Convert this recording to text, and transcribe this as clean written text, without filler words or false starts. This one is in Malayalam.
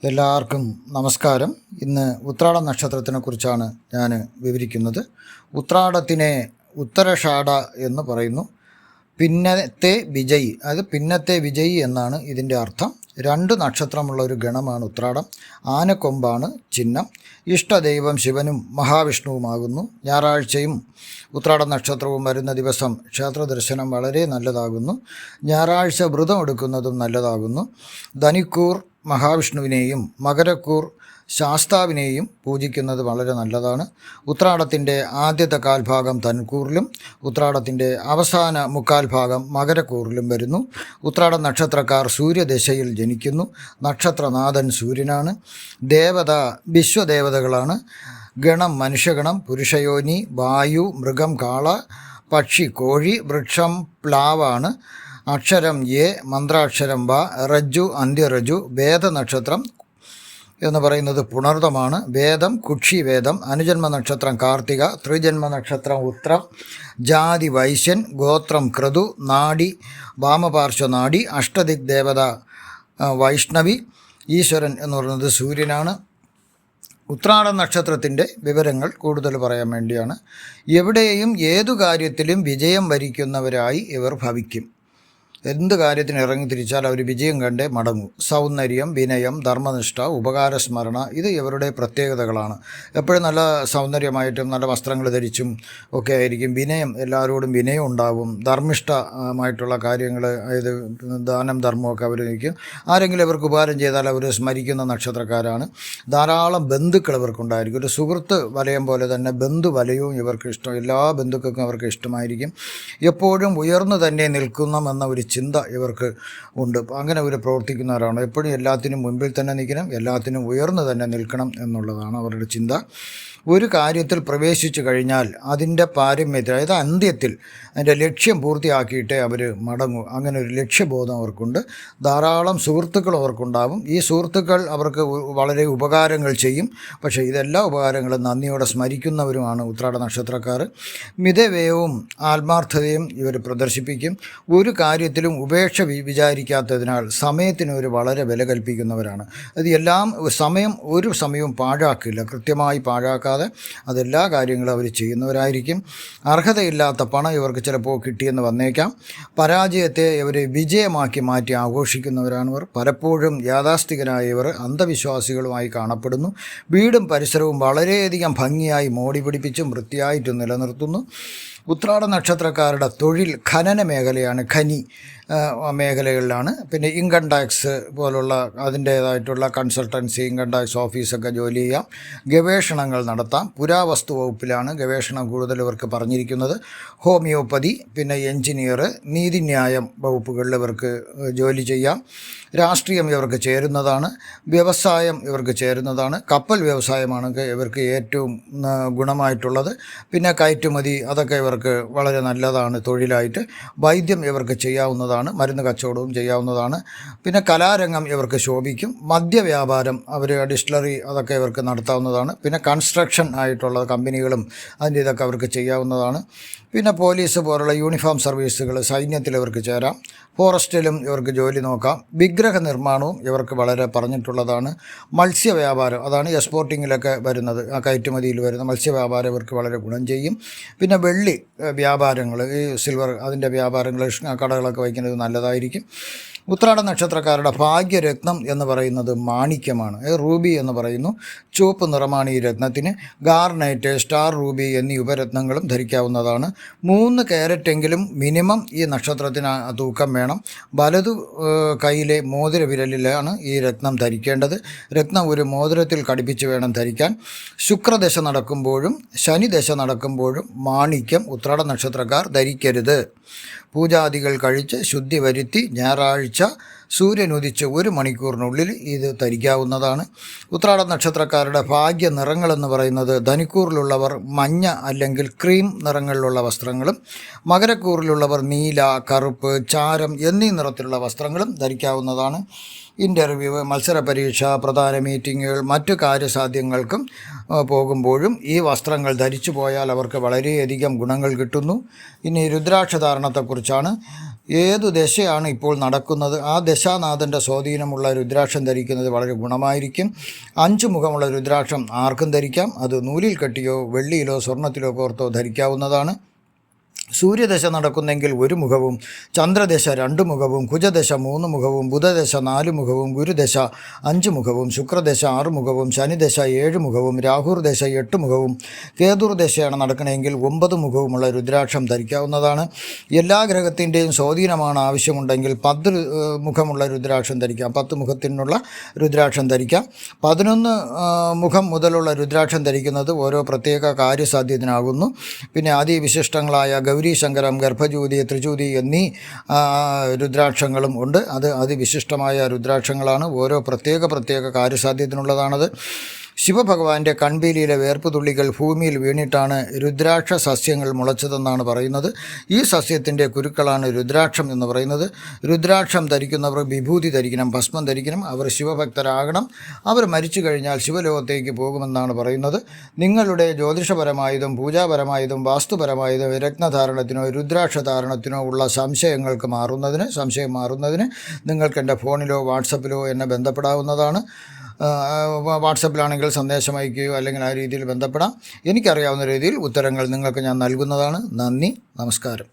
എല്ലാവർക്കും നമസ്കാരം. ഇന്ന് ഉത്രാട നക്ഷത്രത്തിനെക്കുറിച്ചാണ് ഞാൻ വിവരിക്കുന്നത്. ഉത്രാടത്തിനെ ഉത്തരഷാഢ എന്ന് പറയുന്നു. പിന്നത്തെ വിജയി, അത് പിന്നത്തെ വിജയി എന്നാണ് ഇതിൻ്റെ അർത്ഥം. 2 നക്ഷത്രമുള്ള ഒരു ഗണമാണ് ഉത്രാടം. ആനക്കൊമ്പാണ് ചിഹ്നം. ഇഷ്ടദൈവം ശിവനും മഹാവിഷ്ണുവുമാകുന്നു. ഞായറാഴ്ചയും ഉത്രാട നക്ഷത്രവും വരുന്ന ദിവസം ക്ഷേത്ര ദർശനം വളരെ നല്ലതാകുന്നു. ഞായറാഴ്ച വ്രതം എടുക്കുന്നതും നല്ലതാകുന്നു. ധനിക്കൂർ മഹാവിഷ്ണുവിനെയും മകരക്കൂർ ശാസ്താവിനെയും പൂജിക്കുന്നത് വളരെ നല്ലതാണ്. ഉത്രാടത്തിൻ്റെ ആദ്യത്തെ കാൽഭാഗം ധൻകൂറിലും ഉത്രാടത്തിൻ്റെ അവസാന മുക്കാൽ ഭാഗം മകരക്കൂറിലും വരുന്നു. ഉത്രാട നക്ഷത്രക്കാർ സൂര്യദശയിൽ ജനിക്കുന്നു. നക്ഷത്രനാഥൻ സൂര്യനാണ്. ദേവത വിശ്വദേവതകളാണ്. ഗണം മനുഷ്യഗണം. പുരുഷയോനി വായു, മൃഗം കാള, പക്ഷി കോഴി, വൃക്ഷം പ്ലാവാണ്. അക്ഷരം എ, മന്ത്രാക്ഷരം വ, റജ്ജു അന്ത്യറജു. വേദനക്ഷത്രം എന്ന് പറയുന്നത് പുണർതമാണ്. വേദം കുക്ഷി വേദം. അനുജന്മ നക്ഷത്രം കാർത്തിക. ത്രിജന്മ നക്ഷത്രം ഉത്രം. ജാതി വൈശ്യൻ. ഗോത്രം ക്രതു. നാഡി വാമപാർശ്വ നാഡി. അഷ്ടദിക് ദേവത വൈഷ്ണവി. ഈശ്വരൻ എന്ന് പറയുന്നത് സൂര്യനാണ്. ഉത്രാട നക്ഷത്രത്തിൻ്റെ വിവരങ്ങൾ കൂടുതൽ പറയാൻ വേണ്ടിയാണ്. എവിടെയും ഏതു കാര്യത്തിലും വിജയം വരിക്കുന്നവരായി ഇവർ ഭവിക്കും. എന്ത് കാര്യത്തിന് ഇറങ്ങിത്തിരിച്ചാൽ അവർ വിജയം കണ്ടേ മടങ്ങും. സൗന്ദര്യം, വിനയം, ധർമ്മനിഷ്ഠ, ഉപകാരസ്മരണ ഇത് ഇവരുടെ പ്രത്യേകതകളാണ്. എപ്പോഴും നല്ല സൗന്ദര്യമായിട്ടും നല്ല വസ്ത്രങ്ങൾ ധരിച്ചും ഒക്കെ ആയിരിക്കും. വിനയം, എല്ലാവരോടും വിനയം ഉണ്ടാവും. ധർമ്മിഷ്ഠമായിട്ടുള്ള കാര്യങ്ങൾ, അതായത് ദാനം ധർമ്മമൊക്കെ അവർ വയ്ക്കും. ആരെങ്കിലും ഇവർക്ക് ഉപകാരം ചെയ്താൽ അവർ സ്മരിക്കുന്ന നക്ഷത്രക്കാരാണ്. ധാരാളം ബന്ധുക്കൾ ഇവർക്കുണ്ടായിരിക്കും. ഒരു സുഹൃത്ത് വലയം പോലെ തന്നെ ബന്ധു വലയവും ഇവർക്ക് ഇഷ്ടം. എല്ലാ ബന്ധുക്കൾക്കും അവർക്ക് ഇഷ്ടമായിരിക്കും. എപ്പോഴും ഉയർന്നു തന്നെ നിൽക്കണമെന്ന ഒരു ചിന്ത ഇവർക്ക് ഉണ്ട്. അങ്ങനെ അവർ പ്രവർത്തിക്കുന്നവരാണ്. എപ്പോഴും എല്ലാത്തിനും മുൻപിൽ തന്നെ നിൽക്കണം, എല്ലാത്തിനും ഉയർന്നു തന്നെ നിൽക്കണം എന്നുള്ളതാണ് അവരുടെ ചിന്ത. ഒരു കാര്യത്തിൽ പ്രവേശിച്ചു കഴിഞ്ഞാൽ അതിൻ്റെ പാരമ്യത്തിൽ, അതായത് അന്ത്യത്തിൽ അതിൻ്റെ ലക്ഷ്യം പൂർത്തിയാക്കിയിട്ടേ അവർ മടങ്ങൂ. അങ്ങനെ ഒരു ലക്ഷ്യബോധം അവർക്കുണ്ട്. ധാരാളം സുഹൃത്തുക്കൾ അവർക്കുണ്ടാവും. ഈ സുഹൃത്തുക്കൾ അവർക്ക് വളരെ ഉപകാരങ്ങൾ ചെയ്യും. പക്ഷേ ഇതെല്ലാ ഉപകാരങ്ങളും നന്ദിയോടെ സ്മരിക്കുന്നവരുമാണ് ഉത്രാട നക്ഷത്രക്കാർ. മിതവ്യയവും ആത്മാർത്ഥതയും ഇവർ പ്രദർശിപ്പിക്കും. ഒരു കാര്യത്തിലും ഉപേക്ഷ വിചാരിക്കാത്തതിനാൽ സമയത്തിന് ഒരു വളരെ വില കൽപ്പിക്കുന്നവരാണ്. അത് ഒരു സമയവും പാഴാക്കില്ല. കൃത്യമായി പാഴാക്കാതെ അതെല്ലാ കാര്യങ്ങളും അവർ ചെയ്യുന്നവരായിരിക്കും. അർഹതയില്ലാത്ത പണം ഇവർക്ക് ചിലപ്പോൾ കിട്ടിയെന്ന് വന്നേക്കാം. പരാജയത്തെ ഇവർ വിജയമാക്കി മാറ്റി ആഘോഷിക്കുന്നവരാണിവർ. പലപ്പോഴും യാഥാസ്ഥികരായ ഇവർ അന്ധവിശ്വാസികളുമായി കാണപ്പെടുന്നു. വീടും പരിസരവും വളരെയധികം ഭംഗിയായി മോടി പിടിപ്പിച്ചും വൃത്തിയായിട്ടും നിലനിർത്തുന്നു. ഉത്രാട നക്ഷത്രക്കാരുടെ തൊഴിൽ ഖനന മേഖലയാണ്. ഖനി മേഖലകളിലാണ്. പിന്നെ ഇൻകം ടാക്സ് പോലുള്ള അതിൻ്റേതായിട്ടുള്ള കൺസൾട്ടൻസി, ഇൻകം ടാക്സ് ഓഫീസൊക്കെ ജോലി ചെയ്യാം. ഗവേഷണങ്ങൾ നടത്താം. പുരാവസ്തു വകുപ്പിലാണ് ഗവേഷണം കൂടുതൽ ഇവർക്ക് പറഞ്ഞിരിക്കുന്നത്. ഹോമിയോപ്പതി, പിന്നെ എൻജിനീയർ, നീതിന്യായം വകുപ്പുകളിൽ ഇവർക്ക് ജോലി ചെയ്യാം. രാഷ്ട്രീയം ഇവർക്ക് ചേരുന്നതാണ്. വ്യവസായം ഇവർക്ക് ചേരുന്നതാണ്. കപ്പൽ വ്യവസായമാണ് ഇവർക്ക് ഏറ്റവും ഗുണമായിട്ടുള്ളത്. പിന്നെ കയറ്റുമതി അതൊക്കെ ഇവർക്ക് വളരെ നല്ലതാണ് തൊഴിലായിട്ട്. വൈദ്യം ഇവർക്ക് ചെയ്യാവുന്നതാണ്. മരുന്ന് കച്ചവടവും ചെയ്യാവുന്നതാണ്. പിന്നെ കലാരംഗം ഇവർക്ക് ശോഭിക്കും. മദ്യവ്യാപാരം, അവർ ഡിസ്റ്റിലറി അതൊക്കെ ഇവർക്ക് നടത്താവുന്നതാണ്. പിന്നെ കൺസ്ട്രക്ഷൻ ആയിട്ടുള്ള കമ്പനികളും അതിൻ്റെ ഇതൊക്കെ അവർക്ക് ചെയ്യാവുന്നതാണ്. പിന്നെ പോലീസ് പോലുള്ള യൂണിഫോം സർവീസുകൾ, സൈന്യത്തിൽ ഇവർക്ക് ചേരാം. ഫോറസ്റ്റിലും ഇവർക്ക് ജോലി നോക്കാം. വിഗ്രഹ നിർമ്മാണവും ഇവർക്ക് വളരെ പറഞ്ഞിട്ടുള്ളതാണ്. മത്സ്യവ്യാപാരം, അതാണ് എക്സ്പോർട്ടിങ്ങിലൊക്കെ വരുന്നത്, ആ കയറ്റുമതിയിൽ വരുന്ന മത്സ്യവ്യാപാരം ഇവർക്ക് വളരെ ഗുണം ചെയ്യും. പിന്നെ വെള്ളി വ്യാപാരങ്ങൾ, ഈ സിൽവർ അതിൻ്റെ വ്യാപാരങ്ങൾ, കടകളൊക്കെ വയ്ക്കുന്നത് നല്ലതായിരിക്കും. ഉത്രാട നക്ഷത്രക്കാരുടെ ഭാഗ്യരത്നം എന്ന് പറയുന്നത് മാണിക്യമാണ്. റൂബി എന്ന് പറയുന്നു. ചുവപ്പ് നിറമാണ് ഈ രത്നത്തിന്. ഗാർനൈറ്റ്, സ്റ്റാർ റൂബി എന്നീ ഉപരത്നങ്ങളും ധരിക്കാവുന്നതാണ്. 3 കാരറ്റെങ്കിലും മിനിമം ഈ നക്ഷത്രത്തിന് തൂക്കം വേണം. വലതു കൈയിലെ മോതിര വിരലിലാണ് ഈ രത്നം ധരിക്കേണ്ടത്. രത്നം ഒരു മോതിരത്തിൽ ഘടിപ്പിച്ച് വേണം ധരിക്കാൻ. ശുക്രദശ നടക്കുമ്പോഴും ശനിദശ നടക്കുമ്പോഴും മാണിക്യം ഉത്രാട നക്ഷത്രക്കാർ ധരിക്കരുത്. പൂജാദികൾ കഴിച്ച് ശുദ്ധി വരുത്തി ഞായറാഴ്ച സൂര്യൻ ഉദിച്ച് 1 മണിക്കൂറിനുള്ളിൽ ഇത് ധരിക്കാവുന്നതാണ്. ഉത്രാട നക്ഷത്രക്കാരുടെ ഭാഗ്യ നിറങ്ങളെന്ന് പറയുന്നത് ധനുക്കൂറിലുള്ളവർ മഞ്ഞ അല്ലെങ്കിൽ ക്രീം നിറങ്ങളിലുള്ള വസ്ത്രങ്ങളും, മകരക്കൂറിലുള്ളവർ നീല, കറുപ്പ്, ചാരം എന്നീ നിറത്തിലുള്ള വസ്ത്രങ്ങളും ധരിക്കാവുന്നതാണ്. ഇൻ്റർവ്യൂ, മത്സര പരീക്ഷ, പ്രധാന മീറ്റിങ്ങുകൾ, മറ്റു കാര്യസാധ്യങ്ങൾക്കും പോകുമ്പോഴും ഈ വസ്ത്രങ്ങൾ ധരിച്ചു പോയാൽ അവർക്ക് വളരെയധികം ഗുണങ്ങൾ കിട്ടുന്നു. ഇനി രുദ്രാക്ഷധാരണത്തെക്കുറിച്ചാണ്. ഏതു ദശയാണ് ഇപ്പോൾ നടക്കുന്നത് ആ ദശാനാഥൻ്റെ സ്വാധീനമുള്ള രുദ്രാക്ഷം ധരിക്കുന്നത് വളരെ ഗുണമായിരിക്കും. 5 മുഖമുള്ള രുദ്രാക്ഷം ആർക്കും ധരിക്കാം. അത് നൂലിൽ കെട്ടിയോ വെള്ളിയിലോ സ്വർണ്ണത്തിലോ കോർത്തോ ധരിക്കാവുന്നതാണ്. സൂര്യദശ നടക്കുന്നെങ്കിൽ 1 മുഖവും, ചന്ദ്രദശ 2 മുഖവും, കുജദശ 3 മുഖവും, ബുധദശ 4 മുഖവും, ഗുരുദശ 5 മുഖവും, ശുക്രദശ 6 മുഖവും, ശനിദശ 7 മുഖവും, രാഹുർദശ 8 മുഖവും, കേതുർദശയാണ് നടക്കണമെങ്കിൽ 9 മുഖവുമുള്ള രുദ്രാക്ഷം ധരിക്കാവുന്നതാണ്. എല്ലാ ഗ്രഹത്തിൻ്റെയും സ്വാധീനമാണ് ആവശ്യമുണ്ടെങ്കിൽ 10 മുഖമുള്ള രുദ്രാക്ഷം ധരിക്കാം. 10 മുഖത്തിനുള്ള രുദ്രാക്ഷം ധരിക്കാം. 11 മുഖം മുതലുള്ള രുദ്രാക്ഷം ധരിക്കുന്നത് ഓരോ പ്രത്യേക കാര്യസാധ്യത്തിനാകുന്നു. പിന്നെ അതിവിശിഷ്ടങ്ങളായ ഗൗരി ശങ്കരം, ഗർഭജ്യോതി, ത്രിജ്യോതി എന്നീ രുദ്രാക്ഷങ്ങളും ഉണ്ട്. അത് അതിവിശിഷ്ടമായ രുദ്രാക്ഷങ്ങളാണ്. ഓരോ പ്രത്യേക കാര്യസാധ്യത്തിനുള്ളതാണത്. ശിവഭഗവാന്റെ കൺപീലിയിലെ വേർപ്പുതുള്ളികൾ ഭൂമിയിൽ വീണിട്ടാണ് രുദ്രാക്ഷ സസ്യങ്ങൾ മുളച്ചതെന്നാണ് പറയുന്നത്. ഈ സസ്യത്തിൻ്റെ കുരുക്കളാണ് രുദ്രാക്ഷം എന്ന് പറയുന്നത്. രുദ്രാക്ഷം ധരിക്കുന്നവർ വിഭൂതി ധരിക്കണം, ഭസ്മം ധരിക്കണം. അവർ ശിവഭക്തരാകണം. അവർ മരിച്ചു കഴിഞ്ഞാൽ ശിവലോകത്തേക്ക് പോകുമെന്നാണ് പറയുന്നത്. നിങ്ങളുടെ ജ്യോതിഷപരമായതും പൂജാപരമായതും വാസ്തുപരമായതും രത്നധാരണത്തിനോ രുദ്രാക്ഷധാരണത്തിനോ ഉള്ള സംശയം മാറുന്നതിന് നിങ്ങൾക്ക് എൻ്റെ ഫോണിലോ വാട്സപ്പിലോ എന്നെ ബന്ധപ്പെടാവുന്നതാണ്. വാട്സപ്പിലാണെങ്കിൽ സന്ദേശം അയക്കുകയോ അല്ലെങ്കിൽ ആ രീതിയിൽ ബന്ധപ്പെടാം. എനിക്കറിയാവുന്ന രീതിയിൽ ഉത്തരങ്ങൾ നിങ്ങൾക്ക് ഞാൻ നൽകുന്നതാണ്. നന്ദി, നമസ്കാരം.